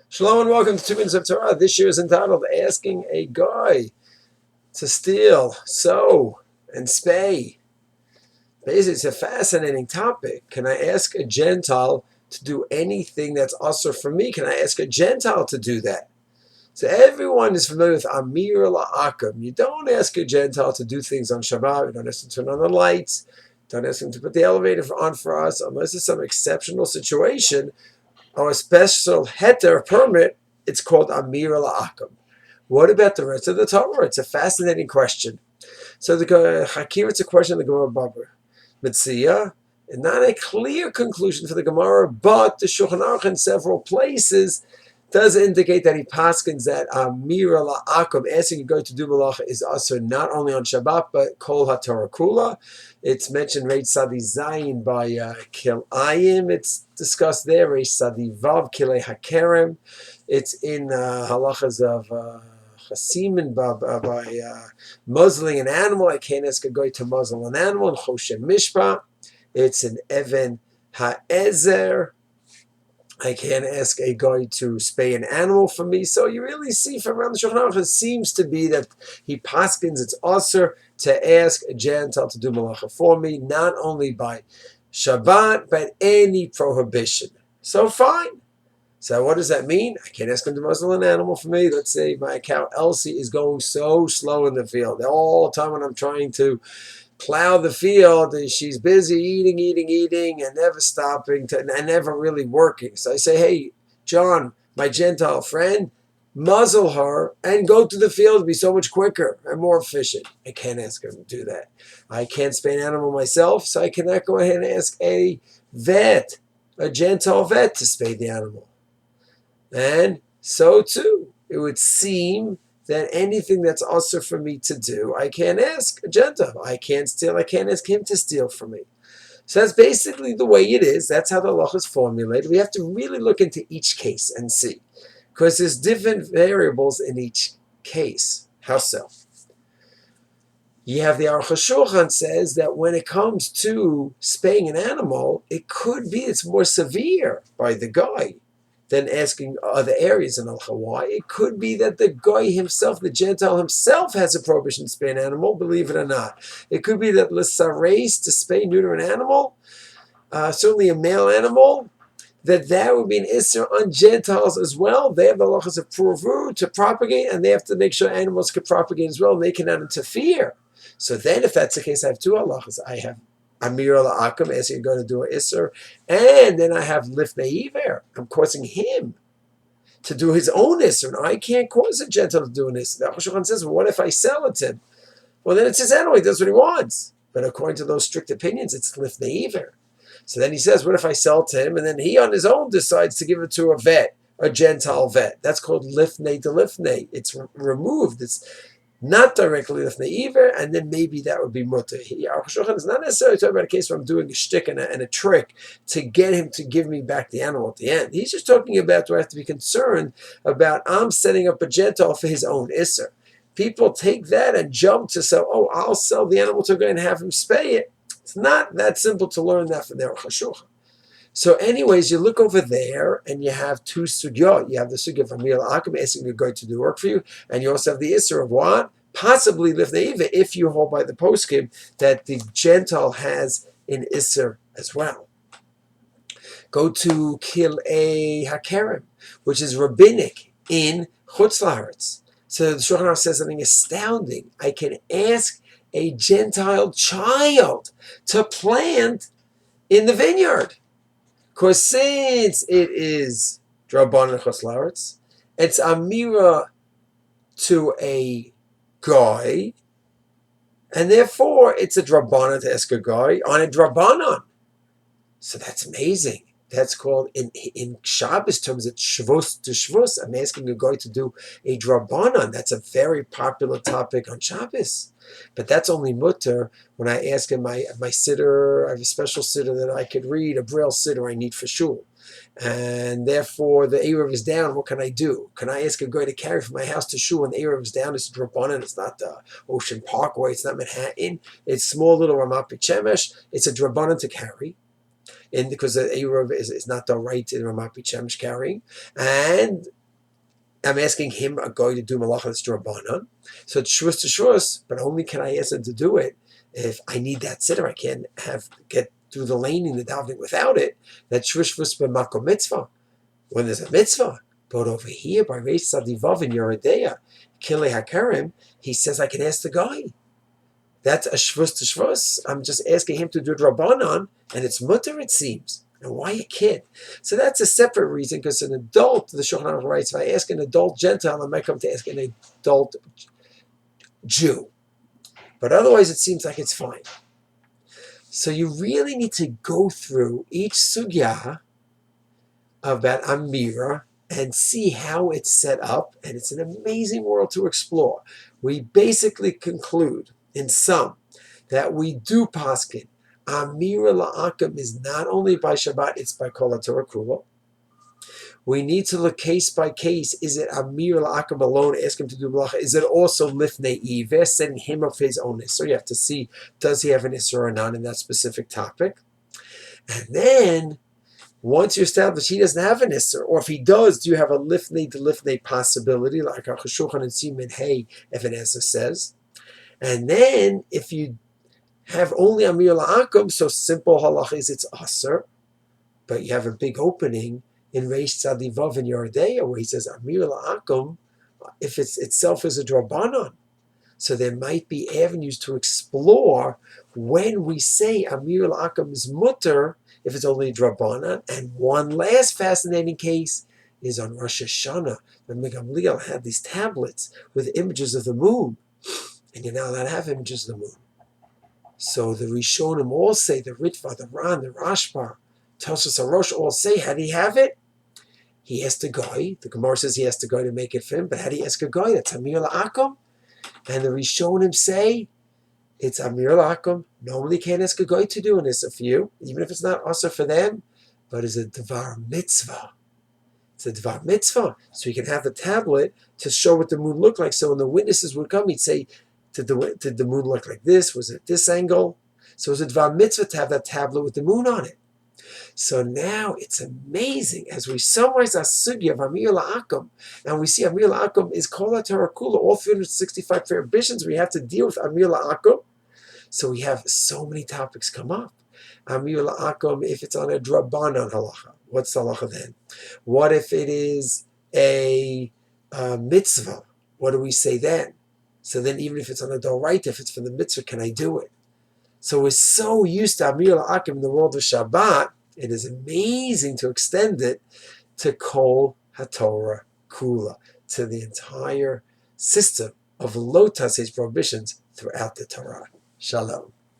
Shalom and welcome to 2 Minutes of Torah. This year is entitled Asking a Guy to Steal, Sew, and Spay. Basically, it's a fascinating topic. Can I ask a Gentile to do anything that's also for me? Can I ask a Gentile to do that? So everyone is familiar with Amira L'akum. You don't ask a Gentile to do things on Shabbat. You don't ask them to turn on the lights. Don't ask them to put the elevator on for us unless it's some exceptional situation or a special heter permit. It's called Amira L'akum. What about the rest of the Torah? It's a fascinating question. So the Hakir, it's a question of the Gemara Baba Metzia, and not a clear conclusion for the Gemara, but the Shulchan Aruch in several places does indicate that he paskins that Amira L'akum, asking a guy to do malacha, is also not only on Shabbat but Kol HaTorah Kula. It's mentioned Reish Sadi Zayin by Kilayim. It's discussed there. Reish Sadi Vav Kilei Hakerem. It's in halachas of Chasimin by muzzling an animal. I can't ask a guy to muzzle an animal in Choshen Mishpah. It's in Even Ha'ezer. I can't ask a guy to spay an animal for me. So you really see from around the Shulchan Aruch, it seems to be that he paskins it's usher to ask a Gentile to do malacha for me, not only by Shabbat, but any prohibition. So fine. So what does that mean? I can't ask him to muzzle an animal for me. Let's say my cow Elsie is going so slow in the field. All the time when I'm trying to plow the field, she's busy eating, and never stopping, and never really working. So I say, hey, John, my Gentile friend, muzzle her and go to the field. It'll be so much quicker and more efficient. I can't ask him to do that. I can't spay an animal myself, so I cannot go ahead and ask a vet, a Gentile vet, to spay the animal. And so too, it would seem that anything that's also for me to do, I can't ask a Gentile. I can't steal. I can't ask him to steal from me. So that's basically the way it is. That's how the law is formulated. We have to really look into each case and see, because there's different variables in each case. How so? You have the Aruch HaShulchan says that when it comes to spaying an animal, it could be it's more severe by the guy than asking other areas in Al-Hawaii. It could be that the guy himself, the Gentile himself, has a prohibition to spay an animal, believe it or not. It could be that l'sareis, to spay, neuter an animal, certainly a male animal, that would be an Issur on Gentiles as well. They have the halachas of pruvu to propagate, and they have to make sure animals can propagate as well, and they cannot interfere. So then, if that's the case, I have two halachas. I have Amira L'akum, asking going to do an Issur, and then I have Lifnei Iver. I'm causing him to do his own Issur. Now, I can't cause a Gentile to do an Issur. The Aruch says, well, what if I sell it to him? Well, then it's his animal. He does what he wants. But according to those strict opinions, it's Lifnei Iver. So then he says, what if I sell it to him, and then he on his own decides to give it to a vet, a Gentile vet? That's called Lifnei de Lifnei. It's removed. It's not directly Lifnei Iver, and then maybe that would be mutter. Aruch HaShulchan is not necessarily talking about a case where I'm doing a shtick and a trick to get him to give me back the animal at the end. He's just talking about, do I have to be concerned about I'm setting up a Gentile for his own Issur. People take that and jump to say, oh, I'll sell the animal to a guy and have him spay it. It's not that simple to learn that from the Aruch HaShulchan. So anyways, you look over there and you have two sugyot. You have the sugya of Amira L'akum, asking the guy to do work for you, and you also have the Issur of what? Possibly Lifnei Iver, if you hold by the poskim that the Gentile has an Issur as well. Go to Kilei Hakerem, which is rabbinic in Chutz La'aretz. So the Shulchan Aruch says something astounding. I can ask a Gentile child to plant in the vineyard. Because since it is Drabanan Chutz La'aretz, it's Amira to a guy, and therefore it's a Drabanan to ask a guy on a Drabanan. So that's amazing. That's called, in Shabbos terms, it's Shvus to Shvus. I'm asking a guy to do a Drabanan. That's a very popular topic on Shabbos. But that's only mutter when I ask him my siddur. I have a special siddur that I could read, a braille siddur I need for shul. And therefore the Erev is down. What can I do? Can I ask a guy to carry from my house to shul when the Erev is down? It's Drabanan. It's not the Ocean Parkway. It's not Manhattan. It's small little Ramat Beit Shemesh. It's a Drabanan to carry. And because the Erev is not the right in Ramat Beit Shemesh carrying. And I'm asking him, a guy, to do malacha that's drabanan. So it's shvus to shvus, but only can I ask him to do it if I need that sitter. I can't get through the laning, the davening without it. That's shvus shvus b'makom mitzvah. When there's a mitzvah. But over here, by Reish Sadivav in Yeridea, Kilei HaKarim, he says I can ask the guy. That's a shvus to shvus. I'm just asking him to do drabanan, and it's mutter, it seems. And why a kid? So that's a separate reason, because an adult, the Shulchan Aruch writes, if I ask an adult Gentile, I might come to ask an adult Jew. But otherwise, it seems like it's fine. So you really need to go through each sugya about Amira and see how it's set up. And it's an amazing world to explore. We basically conclude, in sum, that we do paskin. Amira L'akum is not only by Shabbat, it's by Kol HaTorah Kula. We need to look case by case. Is it Amira L'akum alone, ask him to do malacha? Is it also Lifnei Iveh, setting him up for his own Issur? So you have to see, does he have an Issur or not in that specific topic? And then, once you establish he doesn't have an Issur, or if he does, do you have a Lifnei to Lifnei possibility, like Shulchan and Siman Hey, if an Issur says? And then, if you have only Amira L'akum, so simple halacha is it's Asr, but you have a big opening in Reish Tzadivav in Yeridea where he says Amira L'akum, if it's itself is a drabanan. So there might be avenues to explore when we say Amira L'akum is mutter, if it's only drabanan. And one last fascinating case is on Rosh Hashanah, when Gamliel had these tablets with images of the moon, and you're not allowed to have images of the moon. So the Rishonim all say, the Ritva, the Ran, the Rashbar, Tosfos HaRosh all say, how do he have it? He asked a guy. The Gemara says he asked a guy to make it for him, but how do you ask a guy? That's Amira L'akum. And the Rishonim say, it's Amira L'akum. Normally can't ask a guy to do an Issur for you, even if it's not Asr for them, but it's a Dvar Mitzvah. It's a Dvar Mitzvah. So you can have the tablet to show what the moon looked like. So when the witnesses would come, he'd say, did the moon look like this? Was it at this angle? So it was a Dvar Mitzvah to have that tablet with the moon on it. So now it's amazing as we summarize our sugya of Amira L'akum, and we see Amira L'akum is Kol HaTorah Kula, all 365 prohibitions we have to deal with Amira L'akum. So we have so many topics come up. Amira L'akum, if it's on a drabanan halacha, what's the halacha then? What if it is a mitzvah? What do we say then? So then even if it's on a doraita, if it's for the mitzvah, can I do it? So we're so used to Amira L'akum in the world of Shabbat, it is amazing to extend it to Kol HaTorah Kula, to the entire system of low tasei prohibitions throughout the Torah. Shalom.